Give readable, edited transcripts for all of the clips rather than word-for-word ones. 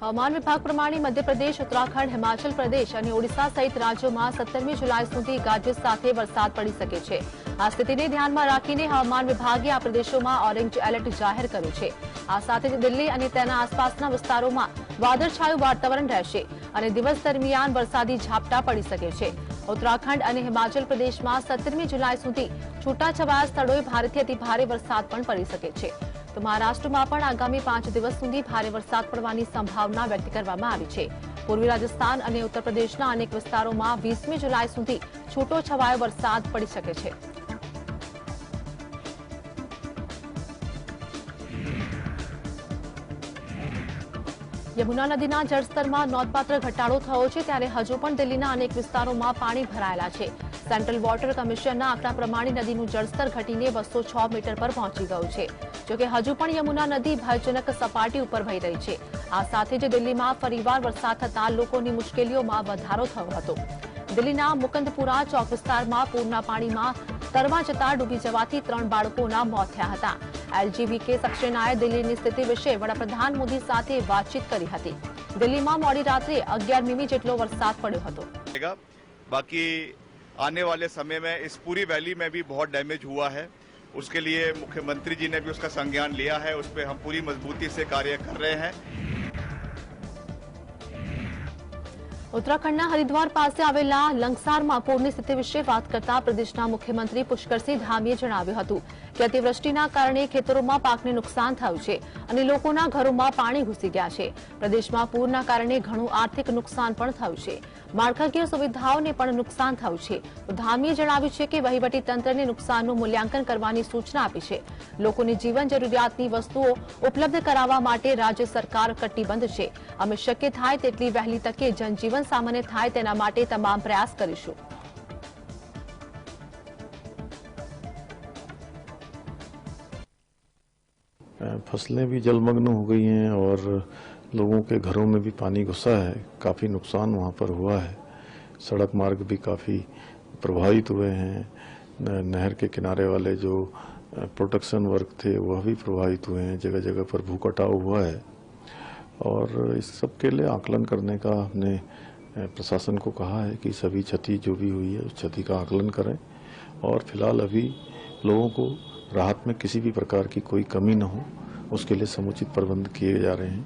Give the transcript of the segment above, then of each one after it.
હવામાન વિભાગ પ્રમાણે મધ્યપ્રદેશ, ઉત્તરાખંડ, હિમાચલ પ્રદેશ અને ઓડિશા સહિત રાજ્યોમાં 17મી જુલાઈ સુધી ગાજવીજ સાથે વરસાદ પડી શકે છે। આ સ્થિતિને ધ્યાનમાં રાખીને હવામાન વિભાગે આ પ્રદેશોમાં ઓરેન્જ એલર્ટ જાહેર કર્યું છે। આ સાથે જ દિલ્હી અને તેના આસપાસના વિસ્તારોમાં વાદળછાયું વાતાવરણ રહેશે અને દિવસ દરમિયાન વરસાદી ઝાપટા પડી શકે છે। ઉત્તરાખંડ અને હિમાચલ પ્રદેશમાં 17મી જુલાઈ સુધી છૂટાછવાયા સ્થળોએ ભારેથી અતિભારે વરસાદ પણ પડી શકે છે। તો મહારાષ્ટ્રમાં પણ આગામી 5 દિવસ સુધી ભારે વરસાદ પડવાની સંભાવના વ્યક્ત કરવામાં આવી છે। પૂર્વી રાજસ્થાન અને ઉત્તર પ્રદેશના અનેક વિસ્તારોમાં 20મી જુલાઈ સુધી છૂટોછવાયો વરસાદ પડી શકે છે। યમુના નદીના જળસ્તરમાં નોંધપાત્ર ઘટાડો થયો છે, ત્યારે હજુ પણ દિલ્હીના અનેક વિસ્તારોમાં પાણી ભરાયેલા છે। સેન્ટ્રલ વોટર કમિશનના આંકડા પ્રમાણે નદીનું જળસ્તર ઘટીને 206 મીટર પર પહોંચી ગયું છે। જોકે હજુ પણ યમુના નદી ભયજનક સપાટી ઉપર વહી રહી છે। આ સાથે જ દિલ્હીમાં ફરીવાર વરસાદ થતાં લોકોની મુશ્કેલીઓમાં વધારો થયો હતો। દિલ્હીના મુકંદપુરા ચોક વિસ્તારમાં પૂરના પાણીમાં તરવા જતા ડૂબી જવાથી 3 બાળકોના મોત થયા હતા। એલજીબીકે સક્સેનાએ દિલ્હીની સ્થિતિ વિશે વડાપ્રધાન મોદી સાથે વાતચીત કરી હતી। દિલ્હીમાં મોડી રાત્રે 11 મીમી જેટલો વરસાદ પડ્યો હતો। बाकी आने वाले समय में इस पूरी वैली में भी बहुत डैमेज हुआ है। उसके लिए मुख्यमंत्री जी ने भी उसका संज्ञान लिया है। उस पर हम पूरी मजबूती से कार्य कर रहे हैं। उत्तराखंडના હરિદ્વાર પાસે આવેલા લંગસારમાં પૂરની સ્થિતિ વિશે વાત કરતા પ્રદેશના મુખ્યમંત્રી પુષ્કરસિંહ ધામીએ જણાવ્યું હતું કે અતિવૃષ્ટિના કારણે ખેતરોમાં પાકને નુકસાન થયું છે અને લોકોના ઘરોમાં પાણી ઘૂસી ગયા છે। પ્રદેશમાં પૂરના કારણે ઘણું આર્થિક નુકસાન પણ થયું છે। માળખાકીય સુવિધાઓને પણ નુકસાન થયું છે। ધામીએ જણાવ્યું છે કે વહીવટી તંત્રને નુકસાનનું મૂલ્યાંકન કરવાની સૂચના આપી છે। લોકોની જીવન જરૂરિયાતની વસ્તુઓ ઉપલબ્ધ કરાવવા માટે રાજ્ય સરકાર કટિબદ્ધ છે। અમે શક્ય થાય તેટલી વહેલી તકે જનજીવન सामान्य थाय तेना माटे तमाम प्रयास करीशुं। फसलें भी जलमग्न हो गई हैं और लोगों के घरों में भी पानी घुसा है। काफ़ी नुकसान वहाँ पर हुआ है। सड़क मार्ग भी काफ़ी प्रभावित हुए हैं। नहर के किनारे वाले जो प्रोटेक्शन वर्क थे वह भी प्रभावित हुए हैं। जगह जगह पर भू कटाव हुआ है और इस सब के लिए आकलन करने का हमने प्रशासन को कहा है कि सभी क्षति जो भी हुई है उस क्षति का आकलन करें और फिलहाल अभी लोगों को राहत में किसी भी प्रकार की कोई कमी न हो उसके लिए समुचित प्रबंध किए जा रहे हैं।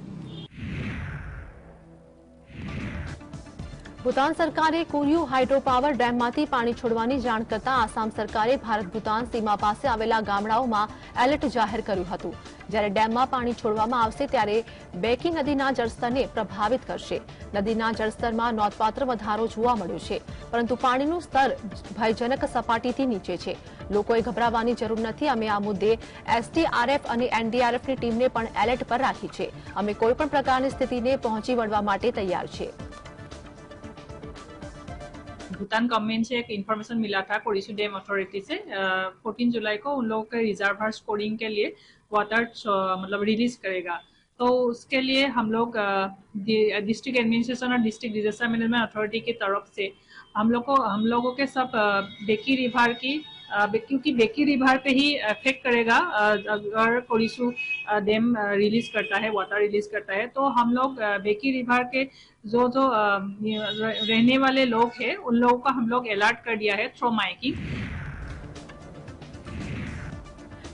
ભૂતાન સરકારે કુરિયુ હાઇડ્રો પાવર ડેમમાંથી પાણી છોડવાની જાણ કરતા આસામ સરકારે ભારત ભૂતાન સીમા પાસે આવેલા ગામડાઓમાં એલર્ટ જાહેર કર્યું હતું। જ્યારે ડેમમાં પાણી છોડવામાં આવશે ત્યારે બેકી નદીના જળસ્તરને પ્રભાવિત કરશે। નદીના જળસ્તરમાં નોંધપાત્ર વધારો જોવા મળ્યો છે, પરંતુ પાણીનું સ્તર ભયજનક સપાટીથી નીચે છે। લોકોએ ગભરાવાની જરૂર નથી। અમે આ મુદ્દે એસડીઆરએફ અને એનડીઆરએફની ટીમને પણ એલર્ટ પર રાખી છે। અમે કોઈપણ પ્રકારની સ્થિતિને પહોંચી વળવા માટે તૈયાર છીએ। भूटान गवर्नमेंट से एक इन्फॉर्मेशन मिला था कोरिसु डैम अथॉरिटी से 14 जुलाई को उन लोगों के रिजर्वर स्कोरिंग के लिए वाटर मतलब रिलीज करेगा। तो उसके लिए हम लोग डिस्ट्रिक्ट एडमिनिस्ट्रेशन और डिस्ट्रिक्ट डिजास्टर मैनेजमेंट अथॉरिटी की तरफ से हम लोगों के सब बेकी रिवर की क्योंकि बेकी रिवर पे ही इफेक्ट करेगा अगर कोरिसु डैम रिलीज करता है, वाटर रिलीज करता है। तो हम लोग बेकी रिवर के जो रहने वाले लोग हैं उन लोगों का हम लोग अलर्ट कर दिया है थ्रू माइकिंग।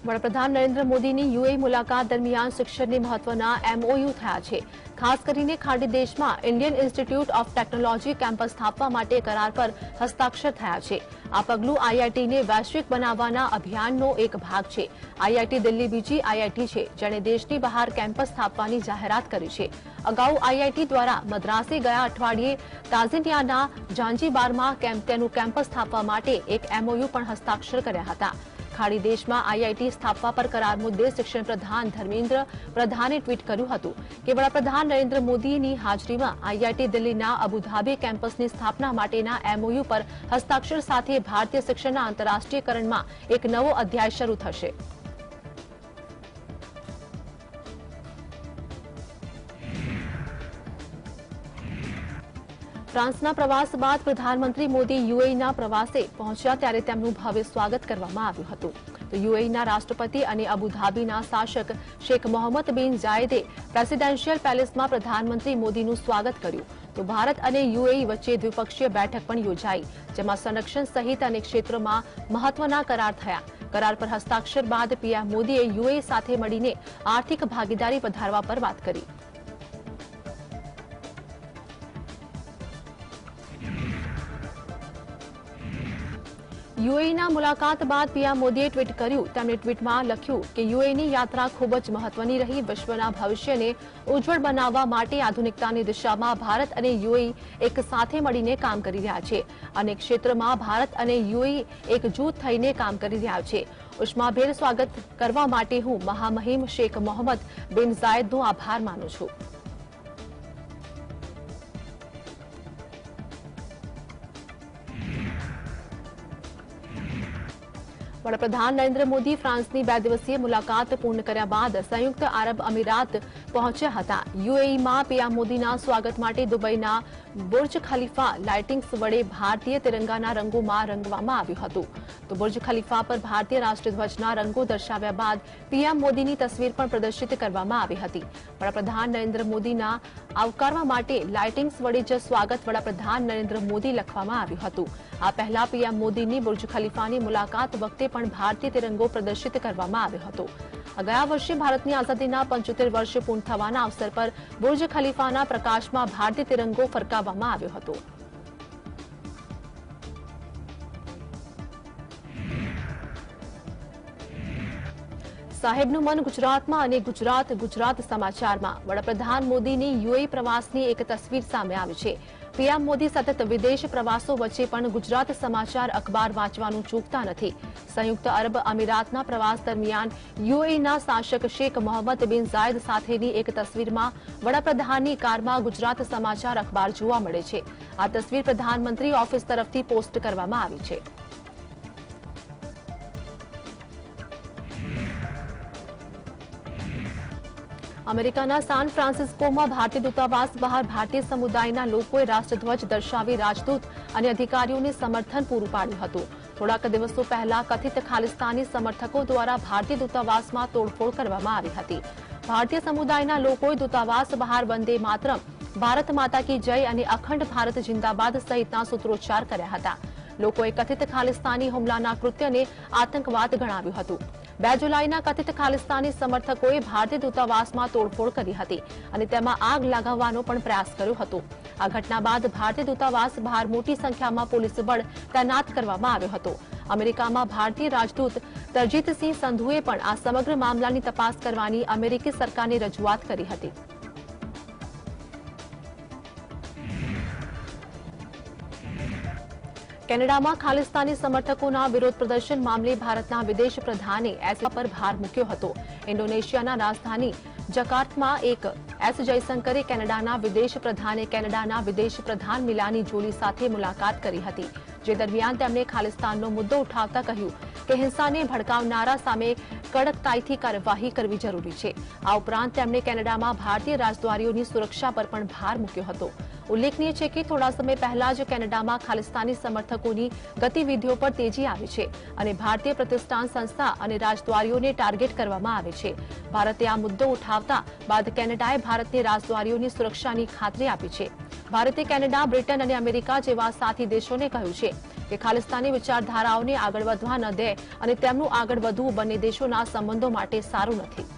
વડાપ્રધાન નરેન્દ્ર મોદીની યુએઈ મુલાકાત દરમિયાન શિક્ષણની મહત્વના એમઓયુ થયા છે। ખાસ કરીને ખાડી દેશમાં Indian institute of technology campus સ્થાપવા માટે કરાર પર હસ્તાક્ષર થયા છે। આ પગલું આઈઆઈટીને વૈશ્વિક બનાવવાના અભિયાનનો એક ભાગ છે। આઈઆઈટી દિલ્હી બીજી આઈઆઈટી છે જેણે દેશની બહાર કેમ્પસ સ્થાપવાની જાહેરાત કરી છે। અગાઉ આઈઆઈટી દ્વારા મદ્રાસે ગયા અઠવાડિયે તાઝિનિયાના ઝાંઝીબારમાં તેનું કેમ્પસ સ્થાપવા માટે એક એમઓયુ પણ હસ્તાક્ષર કર્યા હતા। ખાડી દેશમાં આઈઆઈટી સ્થાપવા પર કરાર મુદ્દે શિક્ષણ પ્રધાન ધર્મેન્દ્ર પ્રધાને ટ્વીટ કર્યું હતું કે વડાપ્રધાન નરેન્દ્ર મોદીની હાજરીમાં આઈઆઈટી દિલ્હીના અબુધાબી કેમ્પસની સ્થાપના માટેના એમઓયુ પર હસ્તાક્ષર સાથે ભારતીય શિક્ષણના આંતરરાષ્ટ્રીયકરણમાં એક નવો અધ્યાય શરૂ થશે। ફ્રાન્સના પ્રવાસ બાદ પ્રધાનમંત્રી મોદી યુએઈના પ્રવાસે પહોંચ્યા ત્યારે તેમનું ભવ્ય સ્વાગત કરવામાં આવ્યું હતું। તો યુએઈના રાષ્ટ્રપતિ અને અબુધાબીના શાસક શેખ મોહમ્મદ બિન જાયદે પ્રેસિડેન્શિયલ પેલેસમાં પ્રધાનમંત્રી મોદીનું સ્વાગત કર્યું. તો ભારત અને યુએઈ વચ્ચે દ્વિપક્ષીય બેઠક પણ યોજાઈ, જેમાં સંરક્ષણ સહિત અનેક ક્ષેત્રોમાં મહત્વના કરાર થયા. કરાર પર હસ્તાક્ષર બાદ પીએમ મોદીએ યુએઈ સાથે મળીને આર્થિક ભાગીદારી વધારવા પર વાત કરી. યુએઈના મુલાકાત બાદ પીએમ મોદીએ ટ્વીટ કર્યું. તેમણે ટ્વીટમાં લખ્યું કે યુએઈની યાત્રા ખૂબ જ મહત્વની રહી. વિશ્વના ભવિષ્યને ઉજ્જવળ બનાવવા માટે આધુનિકતાની દિશામાં ભારત અને યુએઈ એક સાથે મળીને કામ કરી રહ્યા છે. અનેક ક્ષેત્રમાં ભારત અને યુએઈ એક જૂથ થઈને કામ કરી રહ્યા છે. ઉષ્માભેર સ્વાગત કરવા માટે હું મહામહિમ શેખ મોહમ્મદ બિન ઝાયદનો આભાર માનું છું. વડાપ્રધાન નરેન્દ્ર મોદી ફ્રાન્સની 2 દિવસીય મુલાકાત પૂર્ણ કર્યા બાદ સંયુક્ત આરબ અમીરાત પહોંચ્યા હતા. યુએઈમાં પીએમ મોદીના સ્વાગત માટે દુબઈના બુર્જ ખલીફા લાઇટિંગ્સ વડે ભારતીય તિરંગાના રંગોમાં રંગવામાં આવ્યું હતું. તો બુર્જ ખલીફા પર ભારતીય રાષ્ટ્રધ્વજના રંગો દર્શાવ્યા બાદ પીએમ મોદીની તસવીર પણ પ્રદર્શિત કરવામાં આવી હતી. વડાપ્રધાન નરેન્દ્ર મોદીના આવકારવા માટે લાઇટિંગ્સ વડે જ સ્વાગત વડાપ્રધાન નરેન્દ્ર મોદી લખવામાં આવ્યું હતું. આ પહેલા પીએમ મોદીની બુર્જ ખલીફાની મુલાકાત વખતે પણ ભારતીય તિરંગો પ્રદર્શિત કરવામાં આવ્યો હતો. ગયા વર્ષે ભારતની આઝાદીના 75 વર્ષ પૂર્ણ થવાના અવસર પર બુર્જ ખલીફાના પ્રકાશમાં ભારતીય તિરંગો ફરકાવવામાં આવ્યો હતો. સાહેબનું મન ગુજરાતમાં અને ગુજરાત સમાચારમાં વડાપ્રધાન મોદીની યુએઈ પ્રવાસની એક તસવીર સામે આવી છે. પીએમ મોદી સતત વિદેશ પ્રવાસો વચ્ચે પણ ગુજરાત સમાચાર અખબાર વાંચવાનું ચૂકતા નથી. સંયુક્ત અરબ અમીરાતના પ્રવાસ દરમિયાન યુએઈના શાસક શેખ મોહમ્મદ બિન ઝાયદ સાથેની એક તસવીરમાં વડાપ્રધાનની કારમાં ગુજરાત સમાચાર અખબાર જોવા મળે છે. આ તસવીર પ્રધાનમંત્રી ઓફિસ તરફથી પોસ્ટ કરવામાં આવી છે. અમેરિકાના સાન ફ્રાન્સિસ્કોમાં ભારતીય દૂતાવાસ બહાર ભારતીય સમુદાયના લોકોએ રાષ્ટ્રધ્વજ દર્શાવી રાજદૂત અને અધિકારીઓને સમર્થન પૂરું પાડ્યું હતું. થોડાક દિવસો પહેલા કથિત ખાલિસ્તાની સમર્થકો દ્વારા ભારતીય દૂતાવાસમાં તોડફોડ કરવામાં આવી હતી. ભારતીય સમુદાયના લોકોએ દૂતાવાસ બહાર વંદે માતરમ, ભારત માતા કી જય અને અખંડ ભારત જિંદાબાદ સહિતના સૂત્રોચ્ચાર કર્યા હતા. લોકોએ કથિત ખાલિસ્તાની હુમલાના કૃત્યને આતંકવાદ ગણાવ્યું હતું. 2 જુલાઈના કથિત ખાલિસ્તાની સમર્થકોએ ભારતીય દૂતાવાસમાં તોડફોડ કરી હતી અને તેમાં આગ લગાવવાનો પણ પ્રયાસ કર્યો હતો. આ ઘટના બાદ ભારતીય દૂતાવાસ બહાર મોટી સંખ્યામાં પોલીસ બળ તૈનાત કરવામાં આવ્યો હતો. અમેરિકામાં ભારતીય રાજદૂત તરજીતસિંહ સંધુએ પણ આ સમગ્ર મામલાની તપાસ કરવાની અમેરિકી સરકારને રજૂઆત કરી હતી. કેનેડામાં ખાલિસ્તાની સમર્થકોના વિરોધ પ્રદર્શન મામલે ભારતના વિદેશ પ્રધાને એસ પર ભાર મૂક્યો હતો. ઇન્ડોનેશિયાના રાજધાની જકાર્તામાં એસ જયશંકરે કેનેડાના વિદેશ પ્રધાન મિલાની જોલી સાથે મુલાકાત કરી હતી. જે દરમિયાન તેમણે ખાલિસ્તાનનો મુદ્દો ઉઠાવતા કહ્યું કે હિંસાને ભડકાવનારા સામે કડકતાઈથી કાર્યવાહી કરવી જરૂરી છે. આ ઉપરાંત તેમણે કેનેડામાં ભારતીય રાજદ્વારીઓની સુરક્ષા પર પણ ભાર મૂક્યો હતો. ઉલ્લેખનીય છે કે થોડા સમય પહેલા જ કેનેડામાં ખાલિસ્તાની સમર્થકોની ગતિવિધિઓ પર તેજી આવી છે અને ભારતીય પ્રતિષ્ઠાન સંસ્થા અને રાજદ્વારીઓને ટાર્ગેટ કરવામાં આવે છે. ભારતે આ મુદ્દો ઉઠાવતા બાદ કેનેડાએ ભારતને રાજદ્વારીઓની સુરક્ષાની ખાતરી આપી છે. ભારતે કેનેડા, બ્રિટન અને અમેરિકા જેવા સાથી દેશોને કહ્યું છે કે ખાલિસ્તાની વિચારધારાઓને આગળ વધવા ન દે અને તેમનું આગળ વધવું બંને દેશોના સંબંધો માટે સારું નથી.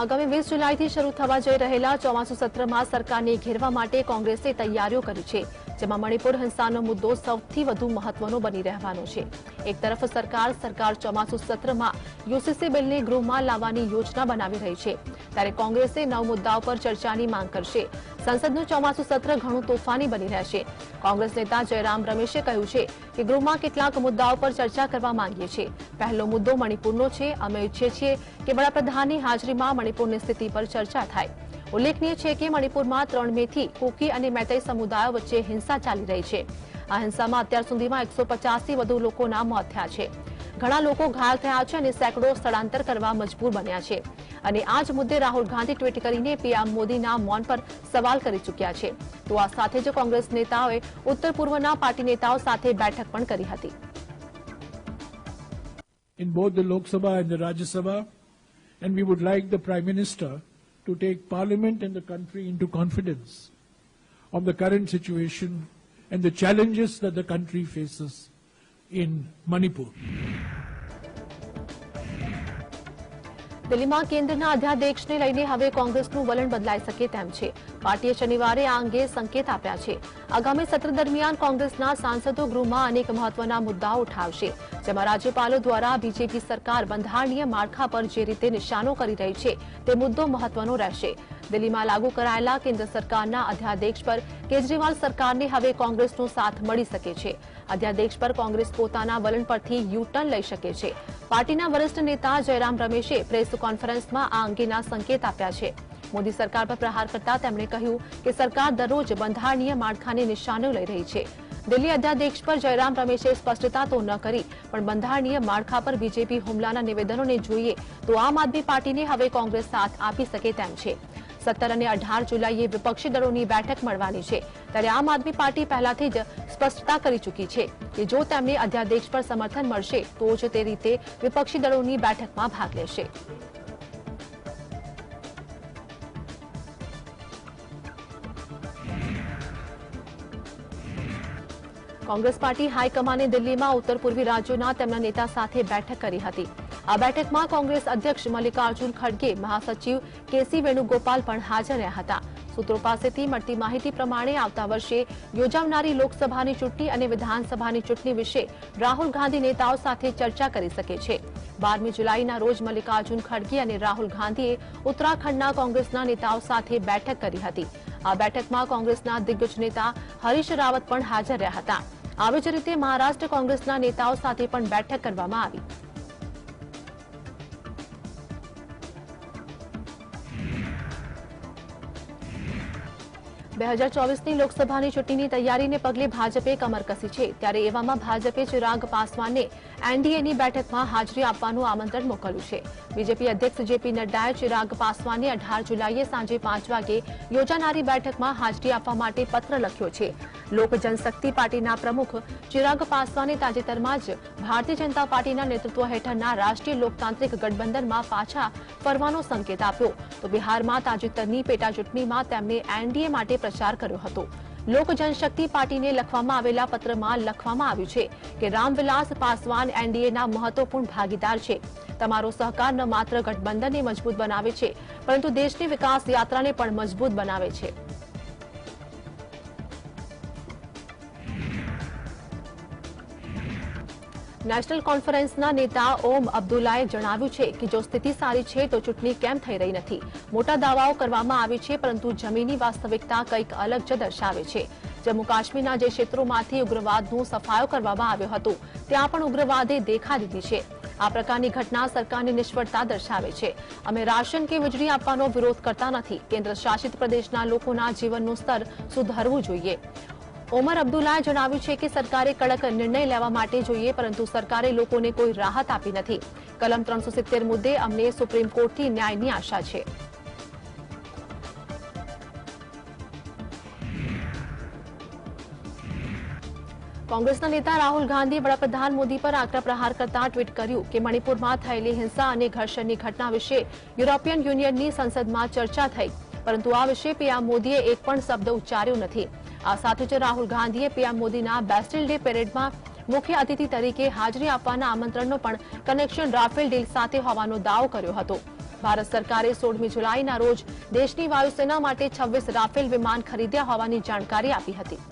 આગામી 20 જુલાઈથી શરૂ થવા જઈ રહેલા ચોમાસુ સત્રમાં સરકારને ઘેરવા માટે કોંગ્રેસે તૈયારીઓ કરી છે, જેમાં મણિપુર હિંસાનો મુદ્દો સૌથી વધુ મહત્વનો બની રહેવાનો છે. એક તરફ સરકાર ચોમાસુ સત્રમાં યુસીસી બિલને ગૃહમાં લાવવાની યોજના બનાવી રહી છે, ત્યારે કોંગ્રેસે 9 મુદ્દાઓ પર ચર્ચાની માંગ કરશે. સંસદનું ચોમાસુ સત્ર ઘણું તોફાની બની રહેશે. કોંગ્રેસ નેતા જયરામ રમેશે કહ્યું છે કે ગૃહમાં કેટલાક મુદ્દાઓ પર ચર્ચા કરવા માંગીએ છીએ. પહેલો મુદ્દો મણિપુરનો છે. અમે ઈચ્છીએ છીએ કે વડાપ્રધાનની હાજરીમાં મણિપુરની સ્થિતિ પર ચર્ચા થાય. ઉલ્લેખનીય છે કે મણિપુરમાં 3 મેથી કુકી અને મેતઈ સમુદાયો વચ્ચે હિંસા ચાલી રહી છે. આ હિંસામાં અત્યાર સુધીમાં 150થી વધુ લોકોના મોત થયા છે. ઘણા લોકો ઘાયલ થયા છે અને સેંકડો સ્થળાંતર કરવા મજબૂર બન્યા છે અને આ જ મુદ્દે રાહુલ ગાંધી ટ્વીટ કરીને પીએમ મોદીના મૌન પર સવાલ કરી ચૂક્યા છે તો આ સાથે જ કોંગ્રેસ નેતાઓએ ઉત્તર પૂર્વના પાર્ટી નેતાઓ સાથે બેઠક પણ કરી હતી. In both the Lok Sabha and the Rajya Sabha, and we would like the Prime Minister to take Parliament and the country into confidence of the current situation and the challenges that the country faces in Manipur. દિલ્હીમાં કેન્દ્રના અધ્યાદેશને લઈને હવે કોંગ્રેસનું વલણ બદલાઈ શકે તેમ છે. પાર્ટીએ શનિવારે આ અંગે સંકેત આપ્યા છે. આગામી સત્ર દરમિયાન કોંગ્રેસના સાંસદો ગૃહમાં અનેક મહત્વના મુદ્દાઓ ઉઠાવશે, જેમાં રાજ્યપાલો દ્વારા બીજેપી સરકાર બંધારણીય માળખા પર જે રીતે નિશાનો કરી રહી છે તે મુદ્દો મહત્વનો રહેશે. દિલ્હીમાં લાગુ કરાયેલા કેન્દ્ર સરકારના અધ્યાદેશ પર કેજરીવાલ સરકારને હવે કોંગ્રેસનો સાથ મળી શકે છે. અધ્યાદેશ પર કોંગ્રેસ પોતાના વલણ પરથી યુ ટર્ન લઈ શકે છે. પાર્ટીના વરિષ્ઠ નેતા જયરામ રમેશે પ્રેસ કોન્ફરન્સમાં આ અંગેના સંકેત આપ્યા છે. મોદી સરકાર પર પ્રહાર કરતા તેમણે કહ્યું કે સરકાર દરરોજ બંધારણીય માળખાને નિશાનો લઈ રહી છે. દિલ્હી અધ્યાદેશ પર જયરામ રમેશે સ્પષ્ટતા તો ન કરી, પણ બંધારણીય માળખા પર બીજેપી હુમલાના નિવેદનોને જોઈએ તો આમ આદમી પાર્ટીને હવે કોંગ્રેસ સાથ આપી શકે તેમ છે. 17 અને 18 જુલાઈએ વિપક્ષી દળોની બેઠક મળવાની છે, ત્યારે આમ આદમી પાર્ટી પહેલાથી જ સ્પષ્ટતા કરી ચૂકી છે કે જો તેમને અધ્યાદેશ પર સમર્થન મળશે તો જ તે રીતે વિપક્ષી દળોની બેઠકમાં ભાગ લેશે. કોંગ્રેસ પાર્ટી હાઈકમાન્ડે દિલ્હીમાં ઉત્તર પૂર્વી રાજ્યોના તેમના નેતા સાથે બેઠક કરી હતી. આ બેઠકમાં કોંગ્રેસ અધ્યક્ષ મલ્લિકાર્જુન ખડગે, મહાસચિવ કેસી વેણુગોપાલ પણ હાજર રહ્યા હતા. સૂત્રો પાસેથી મળતી માહિતી પ્રમાણે આવતા વર્ષે યોજાનારી લોકસભાની ચૂંટણી અને વિધાનસભાની ચૂંટણી વિશે રાહુલ ગાંધી નેતાઓ સાથે ચર્ચા કરી શકે છે. 12મી જુલાઈના રોજ મલ્લિકાર્જુન ખડગે અને રાહુલ ગાંધીએ ઉત્તરાખંડના કોંગ્રેસના નેતાઓ સાથે બેઠક કરી હતી. આ બેઠકમાં કોંગ્રેસના દિગ્ગજ નેતા હરીશ રાવત પણ હાજર રહ્યા હતા. આવી જ રીતે મહારાષ્ટ્ર કોંગ્રેસના નેતાઓ સાથે પણ બેઠક કરવામાં આવી. બે 2024ની લોકસભાની ચૂંટણીની તૈયારીને પગલે ભાજપે કમર કસી છે, ત્યારે એવામાં ભાજપે ચિરાગ પાસવાનને એનડીએની બેઠકમાં હાજરી આપવાનું આમંત્રણ મોકલ્યું છે. બીજેપી અધ્યક્ષ જેપી નડ્ડાએ ચિરાગ પાસવાનને 18 જુલાઈએ સાંજે 5 વાગે યોજાનારી બેઠકમાં હાજરી આપવા માટે પત્ર લખ્યો છે. લોક જનશક્તિ પાર્ટીના પ્રમુખ ચિરાગ પાસવાને તાજેતરમાં જ ભારતીય જનતા પાર્ટીના નેતૃત્વ હેઠળના રાષ્ટ્રીય લોકતાંત્રિક ગઠબંધનમાં પાછા ફરવાનો સંકેત આપ્યો, તો બિહારમાં તાજેતરની પેટાચૂંટણીમાં તેમણે એનડીએ માટે પ્રચાર કર્યો હતો. લોક જનશક્તિ પાર્ટીને લખવામાં આવેલા પત્રમાં લખવામાં આવ્યું છે કે રામવિલાસ પાસવાન એનડીએના મહત્વપૂર્ણ ભાગીદાર છે. તમારો સહકાર ન માત્ર ગઠબંધનને મજબૂત બનાવે છે, પરંતુ દેશની વિકાસ યાત્રાને પણ મજબૂત બનાવે છે. નેશનલ કોન્ફરન્સના નેતા ઓમ અબ્દુલ્લાએ જણાવ્યું છે કે જો સ્થિતિ સારી છે તો ચૂંટણી કેમ થઈ રહી નથી. મોટા દાવાઓ કરવામાં આવે છે, પરંતુ જમીની વાસ્તવિકતા કંઈક અલગ જ દર્શાવે છે. જમ્મુ કાશ્મીરના જે ક્ષેત્રોમાંથી ઉગ્રવાદનો સફાયો કરવામાં આવ્યો હતો ત્યાં પણ ઉગ્રવાદે દેખા દીધી છે. આ પ્રકારની ઘટના સરકારની નિષ્ફળતા દર્શાવે છે. અમે રાશન કે વીજળી આપવાનો વિરોધ કરતા નથી. કેન્દ્ર શાસિત પ્રદેશના લોકોના જીવનનું સ્તર સુધારવું જોઈએ. ઓમર અબ્દુલ્લાએ જણાવ્યું છે કે સરકારે કડક નિર્ણય લેવા માટે જોઈએ, પરંતુ સરકારે લોકોને કોઈ રાહત આપી નથી. કલમ 370 મુદ્દે અમને સુપ્રીમ કોર્ટથી ન્યાયની આશા છે. કોંગ્રેસના નેતા રાહુલ ગાંધીએ વડાપ્રધાન મોદી પર આકરા પ્રહાર કરતા ટ્વીટ કર્યું કે મણિપુરમાં થયેલી હિંસા અને ઘર્ષણની ઘટના વિશે યુરોપિયન યુનિયનની સંસદમાં ચર્ચા થઈ, પરંતુ આ વિશે પીએમ મોદીએ એક પણ શબ્દ ઉચ્ચાર્યો નથી. આ સાથે જ રાહુલ ગાંધીએ પીએમ મોદીના બેસ્ટિલ ડે પેરેડમાં મુખ્ય અતિથિ તરીકે હાજરી આપવાના આમંત્રણનો પણ કનેક્શન રાફેલ ડીલ સાથે હોવાનો દાવો કર્યો હતો. ભારત સરકારે 16મી જુલાઈના રોજ દેશની વાયુસેના માટે 26 રાફેલ વિમાન ખરીદ્યા હોવાની જાણકારી આપી હતી.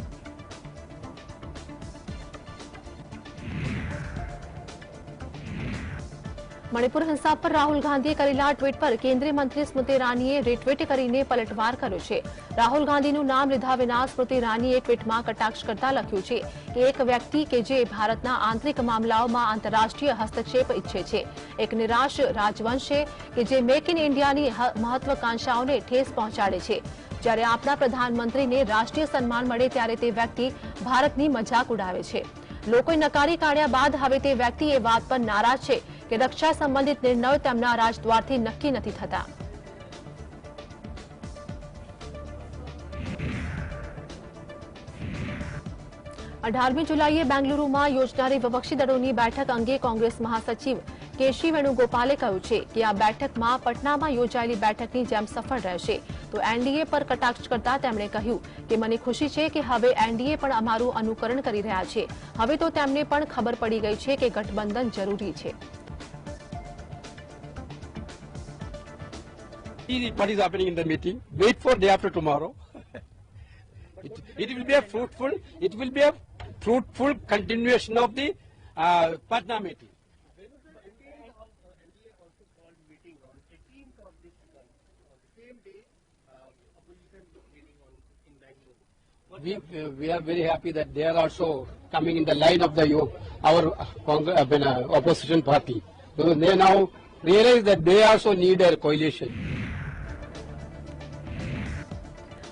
મણિપુર હિંસા પર રાહુલ ગાંધીએ કરેલા ટ્વીટ પર કેન્દ્રીય મંત્રી સ્મૃતિ ઇરાનીએ રીટ્વીટ કરીને પલટવાર કર્યો છે. રાહુલ ગાંધીનું નામ લીધા વિના સ્મૃતિ ઇરાનીએ ટ્વીટમાં કટાક્ષ કરતા લખ્યું છે કે એક વ્યક્તિ કે જે ભારતના આંતરિક મામલાઓમાં આંતરરાષ્ટ્રીય હસ્તક્ષેપ ઈચ્છે છે, એક નિરાશ રાજવંશ છે કે જે મેક ઇન ઇન્ડિયાની મહત્વાકાંક્ષાઓને ઠેસ પહોંચાડે છે. જ્યારે આપણા પ્રધાનમંત્રીને રાષ્ટ્રીય સન્માન મળે ત્યારે તે વ્યક્તિ ભારતની મજાક ઉડાવે છે. લોકોએ નકારી કાઢ્યા બાદ હવે તે વ્યક્તિ એ વાત પર નારાજ છે કે રક્ષા સંબંધિત નિર્ણયો તેમના રાજદ્વારથી નક્કી નથી થતા. અઢારમી જુલાઈએ બેંગલુરુમાં યોજનારી વિપક્ષી દળોની બેઠક અંગે કોંગ્રેસ મહાસચિવ કેશી વેણુગોપાલે કહ્યું છે કે આ બેઠકમાં પટનામાં યોજાયેલી બેઠકની જેમ સફળ રહેશે. તો એનડીએ પર કટાક્ષ કરતા તેમણે કહ્યું કે મને ખુશી છે કે હવે એનડીએ પણ અમારું અનુકરણ કરી રહ્યા છે. હવે તો તેમને પણ ખબર પડી ગઈ છે કે ગઠબંધન જરૂરી છે. What is happening in the meeting? Wait for day after tomorrow. It will be a fruitful continuation of the Patna meeting. We are very happy that they are also coming in the line of our opposition party. So they now realize that they also need a coalition.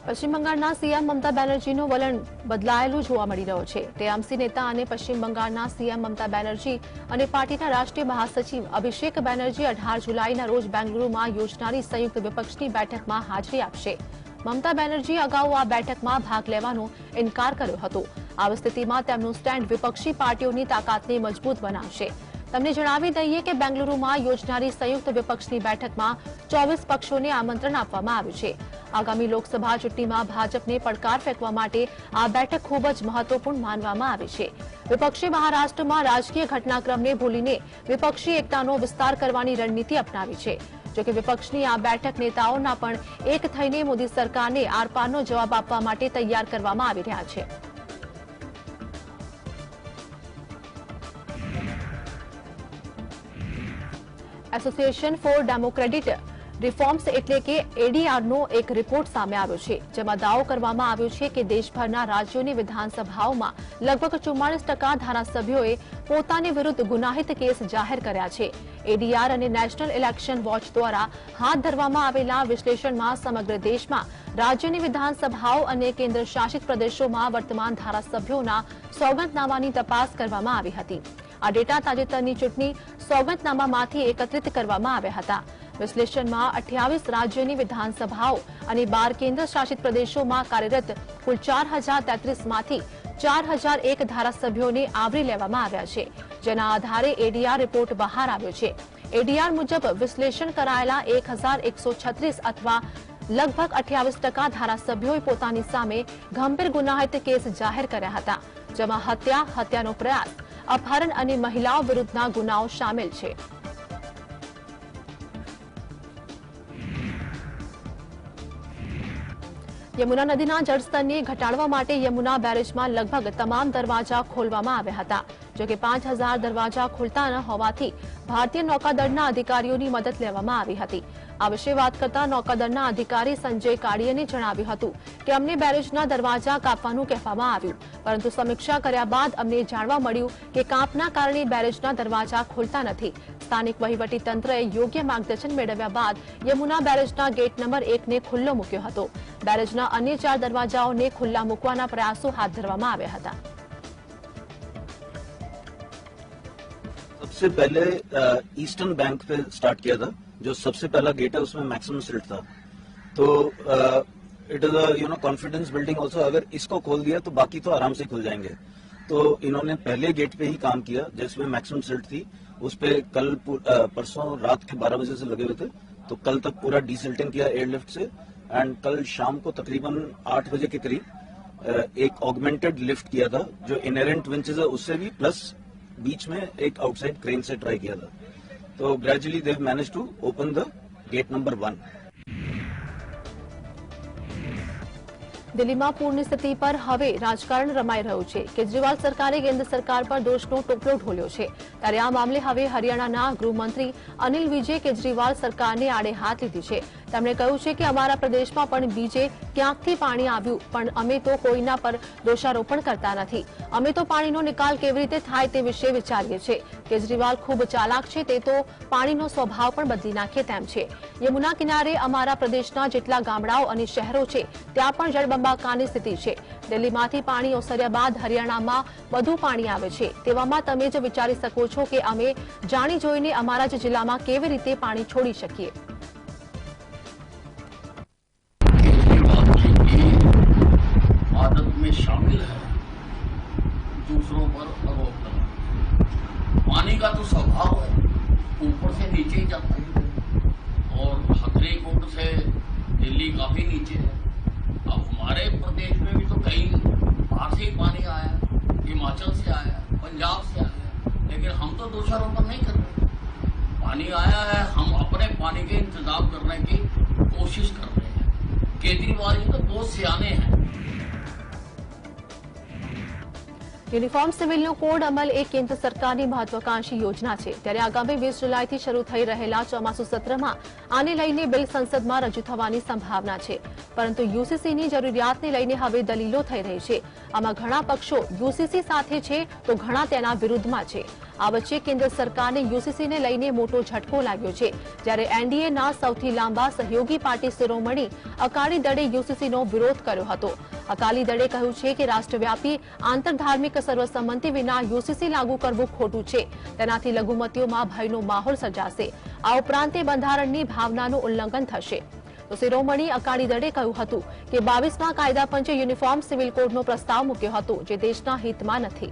પશ્ચિમ બંગાળના CM મમતા બેનર્જીનું વલણ બદલાયેલું જોવા મળી રહ્યું છે. TMC નેતા અને પશ્ચિમ બંગાળના સીએમ મમતા બેનર્જી અને પાર્ટીના રાષ્ટ્રીય મહાસચિવ અભિષેક બેનર્જી 18 જુલાઈના રોજ બેંગલુરુમાં યોજનારી સંયુક્ત વિપક્ષની બેઠકમાં હાજરી આપશે. મમતા બેનર્જીએ અગાઉ આ બેઠકમાં ભાગ લેવાનો ઇનકાર કર્યો હતો. આવી સ્થિતિમાં તેમનું સ્ટેન્ડ વિપક્ષી પાર્ટીઓની તાકાતને મજબૂત બનાવશે. તમને જણાવી દઈએ કે બેંગલુરુમાં યોજનારી સંયુક્ત વિપક્ષની બેઠકમાં 24 પક્ષોને આમંત્રણ આપવામાં આવ્યું છે. આગામી લોકસભા ચૂંટણીમાં ભાજપને પડકાર ફેંકવા માટે આ બેઠક ખૂબ જ મહત્વપૂર્ણ માનવામાં આવી છે. વિપક્ષે મહારાષ્ટ્રમાં રાજકીય ઘટનાક્રમને ભૂલીને વિપક્ષી એકતાનો વિસ્તાર કરવાની રણનીતિ અપનાવી છે. જોકે વિપક્ષની આ બેઠક નેતાઓના પણ એક થઈને મોદી સરકારને આરપારનો જવાબ આપવા માટે તૈયાર કરવામાં આવી રહ્યા છે. એસોસિએશન ફોર ડેમોક્રેટિક રિફોર્મ્સ એટલે કે એડીઆરનો એક રિપોર્ટ સામે આવ્યો છે, જેમાં દાવો કરવામાં આવ્યો છે કે દેશભરના રાજ્યોની વિધાનસભાઓમાં લગભગ 44% ધારાસભ્યોએ પોતાની વિરુદ્ધ ગુનાહિત કેસ જાહેર કર્યા છે. એડીઆર અને નેશનલ ઇલેક્શન વોચ દ્વારા હાથ ધરવામાં આવેલા વિશ્લેષણમાં સમગ્ર દેશમાં રાજ્યની વિધાનસભાઓ અને કેન્દ્ર શાસિત પ્રદેશોમાં વર્તમાન ધારાસભ્યોના સોગંદનામાની તપાસ કરવામાં આવી હતી. આ ડેટા તાજેતરની ચૂંટણી સોગંદનામામાંથી એકત્રિત કરવામાં આવ્યા હતા. વિશ્લેષણમાં 28 રાજ્યોની વિધાનસભાઓ અને 12 કેન્દ્ર શાસિત પ્રદેશોમાં કાર્યરત કુલ 4033માંથી 4001 ધારાસભ્યોને આવરી લેવામાં આવ્યા છે, જેના આધારે એડીઆર રિપોર્ટ બહાર આવ્યો છે. એડીઆર મુજબ વિશ્લેષણ કરાયેલા 1136 અથવા લગભગ 28% ધારાસભ્યોએ પોતાની સામે ગંભીર ગુનાહિત કેસ જાહેર કર્યા હતા, જેમાં હત્યા, હત્યાનો પ્રયાસ, અપહરણ અને મહિલાઓ વિરુદ્ધના ગુનાઓ શામેલ છે. યમુના નદીના જળસ્તરને ઘટાડવા માટે યમુના બેરેજમાં લગભગ તમામ દરવાજા ખોલવામાં આવ્યા હતા. જોકે 5000 દરવાજા ખુલતા ન હોવાથી ભારતીય નૌકાદળના અધિકારીઓની મદદ લેવામાં આવી હતી. આ વિશે વાત કરતા નૌકાદળના અધિકારી સંજય કાડિયાને જણાવ્યું હતું કે અમને બેરેજના દરવાજા કાપવાનું કહેવામાં આવ્યું, પરંતુ સમીક્ષા કર્યા બાદ અમને જાણવા મળ્યું કે કાપના કારણે બેરેજના દરવાજા ખુલતા નથી. સ્થાનિક વહીવટી તંત્રએ યોગ્ય માર્ગદર્શન મેળવ્યા બાદ યમુના બેરેજના ગેટ નંબર 1 ને ખુલ્લો મૂક્યો હતો. બેરેજના અન્ય 4 દરવાજાઓને ખુલ્લા મૂકવાના પ્રયાસો હાથ ધરવામાં આવ્યા હતા. सबसे पहले ईस्टर्न बैंक पे स्टार्ट किया था, जो सबसे पहला गेट है उसमें मैक्सिमम सिल्ट था, तो it is a confidence building also. अगर इसको खोल दिया तो बाकी तो आराम से खुल जाएंगे. तो इन्होंने पहले गेट पे ही काम किया जिसमें मैक्सिमम सिल्ट थी. उस पे कल परसों रात के 12 बजे से लगे हुए थे, तो कल तक पूरा डीसिल्टिंग किया एयरलिफ्ट से. एंड कल शाम को तकरीबन 8 बजे के करीब एक ऑगमेंटेड लिफ्ट किया था, जो इनहेरेंट विंचेस है उससे भी प्लस बीच में एक आउटसाइड क्रेन से ट्राई किया था. तो gradually they have managed to open the gate number 1. દિલ્હીમાં પૂરની સ્થિતિ પર હવે રાજકારણ રમાઈ રહ્યું છે. કેજરીવાલ સરકારે કેન્દ્ર સરકાર પર દોષનો ટોપલો ઢોળ્યો છે, ત્યારે આ મામલે હવે હરિયાણાના ગૃહમંત્રી અનિલ વિજે કેજરીવાલ સરકારને આડે હાથ લીધી છે. તેમણે કહ્યું છે કે અમારા પ્રદેશમાં પણ બીજે ક્યાંકથી પાણી આવ્યું, પણ અમે તો કોઈના પર દોષારોપણ કરતા નથી. અમે તો પાણીનો નિકાલ કેવી રીતે થાય તે વિશે વિચારીએ છીએ. કેજરીવાલ ખૂબ ચાલાક છે, તે તો પાણીનો સ્વભાવ પણ બદલી નાખે તેમ છે. યમુના કિનારે અમારા પ્રદેશના જેટલા ગામડાઓ અને શહેરો છે ત્યાં પણ જળબંબાકારની સ્થિતિ છે. દિલ્હીમાંથી પાણી ઓસર્યા બાદ હરિયાણામાં વધુ પાણી આવે છે. તેવામાં તમે જ વિચારી શકો છો કે અમે જાણી જોઈને અમારા જ જિલ્લામાં કેવી રીતે પાણી છોડી શકીએ. आदत में शामिल है दूसरों पर आरोप करना. पानी का तो स्वभाव है, ऊपर से नीचे ही जाता है और खतरेकोट से दिल्ली काफी नीचे है. अब हमारे प्रदेश में भी तो कई बाहर से ही पानी आया, हिमाचल से आया, पंजाब से आया, लेकिन हम तो दोषारोपण नहीं कर रहे. पानी आया है, हम अपने पानी के इंतजाम करने की कोशिश कर रहे हैं. केजरीवाल जी तो बहुत सियाने हैं. યુનિફોર્મ સિવિલનો કોડ અમલ એ કેન્દ્ર સરકારની મહત્વાકાંક્ષી યોજના છે. ત્યારે આગામી 20 જુલાઈથી શરૂ થઈ રહેલા ચોમાસુ સત્રમાં આને લઈને બિલ સંસદમાં રજૂ થવાની સંભાવના છે. પરંતુ યુસીસીની જરૂરિયાતને લઈને હવે દલીલો થઈ રહી છે. આમાં ઘણા પક્ષો યુસીસી સાથે છે તો ઘણા તેના વિરુદ્ધમાં છે. આ વચ્ચે કેન્દ્ર સરકારને યુસીસીને લઈને મોટો ઝટકો લાગ્યો છે. જ્યારે એનડીએના સૌથી લાંબા સહયોગી પાર્ટી શિરોમણી અકાલી દળે યુસીસીનો વિરોધ કર્યો હતો. અકાલી દળે કહ્યું છે કે રાષ્ટ્રવ્યાપી આંતરધાર્મિક સર્વસંમતિ વિના યુસીસી લાગુ કરવું ખોટું છે. તેનાથી લઘુમતીઓમાં ભયનો માહોલ સર્જાશે. આ ઉપરાંત બંધારણની ભાવનાનું ઉલ્લંઘન થશે. તો શિરોમણી અકાલી દળે કહ્યું હતું કે 22મા કાયદા પંચે યુનિફોર્મ સિવિલ કોડનો પ્રસ્તાવ મૂક્યો હતો જે દેશના હિતમાં નથી.